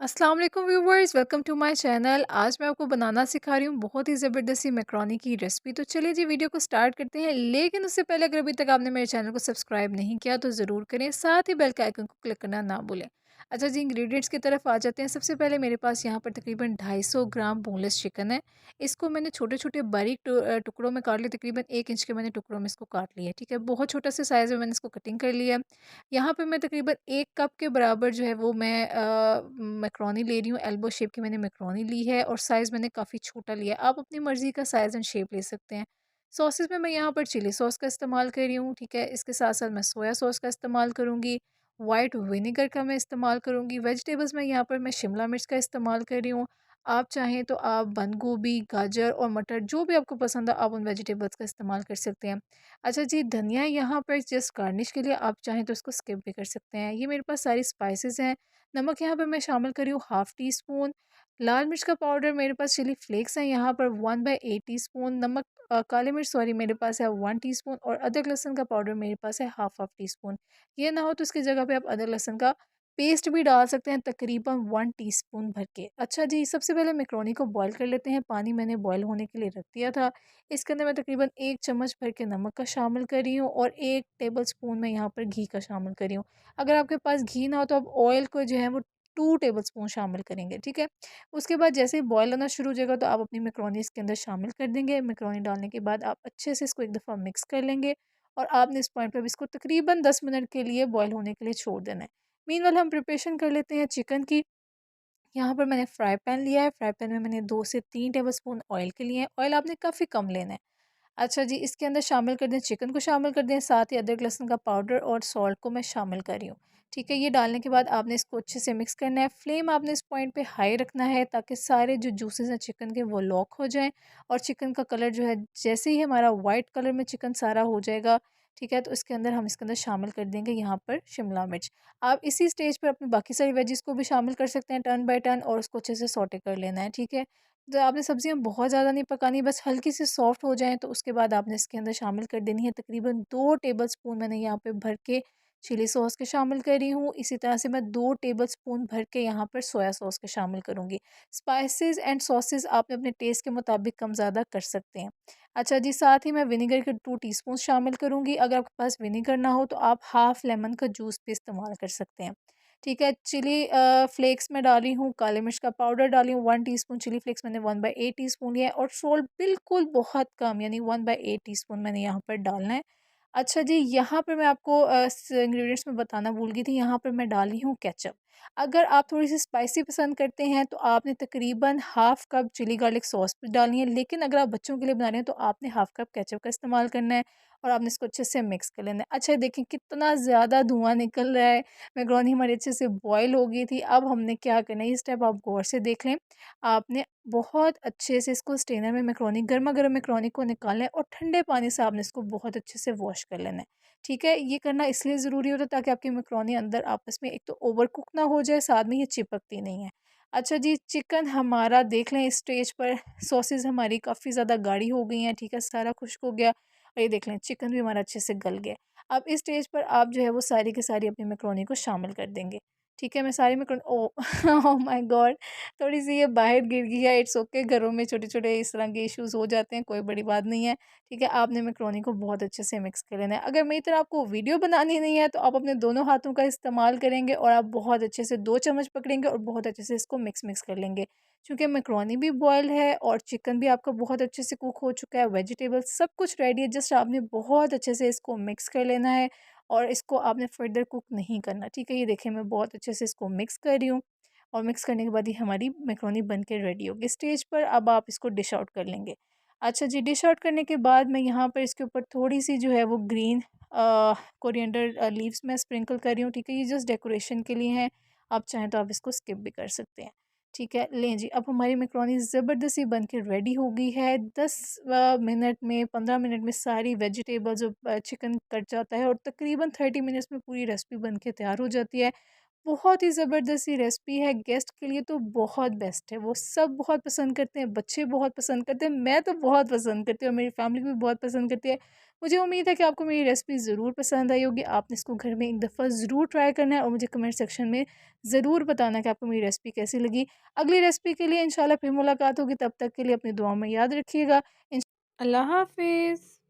अस्सलाम वालेकुम viewers, welcome to my channel. आज मैं आपको बनाना सिखा रही हूँ बहुत ही ज़बरदस्ती मैक्रोनी की रेसिपी। तो चलिए जी वीडियो को स्टार्ट करते हैं, लेकिन उससे पहले अगर अभी तक आपने मेरे चैनल को सब्सक्राइब नहीं किया तो ज़रूर करें, साथ ही बेल के आइकन को क्लिक करना ना भूलें। अच्छा जी, इंग्रेडिएंट्स की तरफ आ जाते हैं। सबसे पहले मेरे पास यहाँ पर तकरीबन 250 ग्राम बोनलेस चिकन है। इसको मैंने छोटे छोटे बारीक टुकड़ों में काट लिया, तकरीबन 1 इंच के मैंने टुकड़ों में इसको काट लिया है। ठीक है, बहुत छोटा सा साइज़ में मैंने इसको कटिंग कर लिया है। यहाँ पे मैं तकरीबन 1 कप के बराबर जो है वो मैं मैक्रोनी ले रही हूँ। एल्बो शेप की मैंने मैक्रोनी ली है और साइज़ मैंने काफ़ी छोटा लिया है। आप अपनी मर्ज़ी का साइज़ एंड शेप ले सकते हैं। सॉसेस में मैं यहाँ पर चिली सॉस का इस्तेमाल कर रही हूँ, ठीक है। इसके साथ-साथ मैं सोया सॉस का इस्तेमाल करूँगी, व्हाइट विनेगर का मैं इस्तेमाल करूँगी। वेजिटेबल्स में यहाँ पर मैं शिमला मिर्च का इस्तेमाल कर रही हूँ। आप चाहें तो आप बंद गोभी, गाजर और मटर जो भी आपको पसंद है आप उन वेजिटेबल्स का इस्तेमाल कर सकते हैं। अच्छा जी, धनिया यहाँ पर जस्ट गार्निश के लिए, आप चाहें तो इसको स्किप भी कर सकते हैं। ये मेरे पास सारी स्पाइसेस हैं। नमक यहाँ पे मैं शामिल कर रही हूँ हाफ़ टी स्पून। लाल मिर्च का पाउडर मेरे पास, चिली फ्लेक्स हैं यहाँ पर 1/8 टीस्पून। नमक काली मिर्च सॉरी मेरे पास है 1 टीस्पून, और अदरक लहसुन का पाउडर मेरे पास है हाफ़ टी स्पून। ये ना हो तो इसकी जगह पे आप अदरक लहसुन का पेस्ट भी डाल सकते हैं, तकरीबन 1 टीस्पून भर के। अच्छा जी, सबसे पहले मैक्रोनी को बॉयल कर लेते हैं। पानी मैंने बॉयल होने के लिए रख दिया था। इसके अंदर मैं तकरीबन 1 चम्मच भर के नमक का शामिल कर रही हूँ और 1 टेबल स्पून मैं यहाँ पर घी का शामिल कर रही हूँ। अगर आपके पास घी ना हो तो आप ऑयल को जो है वो 2 टेबल स्पून शामिल करेंगे, ठीक है। उसके बाद जैसे ही बॉयल होना शुरू हो जाएगा तो आप अपनी मैक्रोनी इसके अंदर शामिल कर देंगे। मैक्रोनी डालने के बाद आप अच्छे से इसको एक दफ़ा मिक्स कर लेंगे और आपने इस पॉइंट पे अब इसको तकरीबन 10 मिनट के लिए बॉयल होने के लिए छोड़ देना है। मीनवाइल हम प्रिपरेशन कर लेते हैं चिकन की। यहाँ पर मैंने फ्राई पैन लिया है। फ्राई पैन में मैंने 2 से 3 टेबल स्पून ऑयल के लिए हैं। ऑयल आपने काफ़ी कम लेना है। अच्छा जी, इसके अंदर शामिल कर दें, चिकन को शामिल कर दें, साथ ही अदरक लहसुन का पाउडर और सॉल्ट को मैं शामिल कर रही हूँ। ठीक है, ये डालने के बाद आपने इसको अच्छे से मिक्स करना है। फ्लेम आपने इस पॉइंट पे हाई रखना है ताकि सारे जो जूसेस हैं चिकन के वो लॉक हो जाएँ और चिकन का कलर जो है, जैसे ही हमारा वाइट कलर में चिकन सारा हो जाएगा, ठीक है, तो इसके अंदर हम इसके अंदर शामिल कर देंगे यहाँ पर शिमला मिर्च। आप इसी स्टेज पर अपनी बाकी सारी वेजिस को भी शामिल कर सकते हैं टर्न बाय टर्न, और उसको अच्छे से सौटे कर लेना है, ठीक है। तो आपने सब्जियाँ बहुत ज़्यादा नहीं पकानी, बस हल्की सी सॉफ्ट हो जाएँ तो उसके बाद आपने इसके अंदर शामिल कर देनी है तकरीबन 2 टेबल स्पून मैंने यहाँ पे भर के चिली सॉस के शामिल कर रही हूँ। इसी तरह से मैं 2 टेबल स्पून भर के यहाँ पर सोया सॉस के शामिल करूँगी। स्पाइसेस एंड सॉसेस आपने अपने टेस्ट के मुताबिक कम ज़्यादा कर सकते हैं। अच्छा जी, साथ ही मैं विनेगर के 2 टीस्पून शामिल करूँगी। अगर आपके पास विनेगर ना हो तो आप हाफ़ लेमन का जूस भी इस्तेमाल कर सकते हैं। ठीक है, चिली फ्लेक्स मैं डाली हूँ, काली मिर्च का पाउडर डाली हूँ 1 टीस्पून, चिली फ्लेक्स मैंने 1/8 टीस्पून लिया है और सॉल्ट बिल्कुल बहुत कम यानी 1/8 टीस्पून मैंने यहाँ पर डालना है। अच्छा जी, यहाँ पर मैं आपको इंग्रीडिएंट्स में बताना भूल गई थी, यहाँ पर मैं डाली हूँ केचअप। अगर आप थोड़ी-सी स्पाइसी पसंद करते हैं तो आपने तकरीबन half cup chilli garlic sauce भी डालनी है, लेकिन अगर आप बच्चों के लिए बना रहे हैं तो आपने हाफ़ कप केचअप का इस्तेमाल करना है और आपने इसको अच्छे से मिक्स कर लेना है। अच्छा, देखें कितना ज़्यादा धुआँ निकल रहा है। मैक्रोनी हमारी अच्छे से बॉयल हो गई थी। अब हमने क्या करना है, ये स्टेप आप गौर से देख लें। आपने बहुत अच्छे से इसको स्ट्रेनर में मैक्रोनी, गरमा-गरम मैक्रोनी को निकालना है और ठंडे पानी से आपने इसको बहुत अच्छे से वॉश कर लेना है। ठीक है? ये करना इसलिए ज़रूरी होता है ताकि आपकी मैक्रोनी अंदर आपस में एक तो ओवर कुक ना हो जाए, साथ में ये चिपकती नहीं है। अच्छा जी, चिकन हमारा देख लें इस स्टेज पर सॉसेज़ हमारी काफ़ी ज़्यादा गाढ़ी हो गई हैं, ठीक है? सारा खुश्क हो गया और ये देख लें चिकन भी हमारा अच्छे से गल गया। अब इस स्टेज पर आप जो है वो सारी की सारी अपनी मैक्रोनी को शामिल कर देंगे। ठीक है, मैं सारी मैक्रोनी ओह माय गॉड! थोड़ी-सी ये बाहर गिर गई है, इट्स ओके, घरों में छोटे-छोटे इस तरह के इश्यूज़ हो जाते हैं, कोई बड़ी बात नहीं है। ठीक है, आपने मैक्रोनी को बहुत अच्छे से मिक्स कर लेना है। अगर मेरी तरह आपको वीडियो बनानी नहीं है तो आप अपने दोनों हाथों का इस्तेमाल करेंगे और आप बहुत अच्छे से 2 चम्मच पकड़ेंगे और बहुत अच्छे से इसको मिक्स कर लेंगे। चूँकि मैक्रोनी भी बॉयल है और चिकन भी आपका बहुत अच्छे से कुक हो चुका है, वेजिटेबल्स सब कुछ रेडी है, जस्ट आपने बहुत अच्छे से इसको मिक्स कर लेना है और इसको आपने फर्दर कुक नहीं करना। ठीक है, ये देखिए मैं बहुत अच्छे से इसको मिक्स कर रही हूँ और मिक्स करने के बाद ये हमारी मैक्रोनी बन के रेडी होगी। स्टेज पर अब आप इसको डिश आउट कर लेंगे। अच्छा जी, डिश आउट करने के बाद मैं यहाँ पर इसके ऊपर थोड़ी-सी जो है वो ग्रीन कोरिएंडर लीव्स मैं स्प्रिंकल कर रही हूँ, ठीक है? ये जस्ट डेकोरेशन के लिए हैं, आप चाहें तो आप इसको स्किप भी कर सकते हैं। ठीक है, लें जी, अब हमारी मैक्रोनी ज़बरदस्ती बन के रेडी हो गई है। 10 मिनट में, 15 मिनट में सारी वेजिटेबल्स और चिकन कट जाता है और तकरीबन 30 मिनट्स में पूरी रेसिपी बन के तैयार हो जाती है। बहुत ही ज़बरदस्त सी रेसिपी है, गेस्ट के लिए तो बहुत बेस्ट है। वो सब बहुत पसंद करते हैं, बच्चे बहुत पसंद करते हैं, मैं तो बहुत पसंद करती हूँ और मेरी फैमिली भी बहुत पसंद करती है। मुझे उम्मीद है कि आपको मेरी रेसिपी ज़रूर पसंद आई होगी। आपने इसको घर में एक दफ़ा ज़रूर ट्राई करना है और मुझे कमेंट सेक्शन में ज़रूर बताना कि आपको मेरी रेसिपी कैसी लगी। अगली रेसिपी के लिए इंशाल्लाह फिर मुलाकात होगी, तब तक के लिए अपनी दुआओं में याद रखिएगा। अल्लाह हाफ़िज़।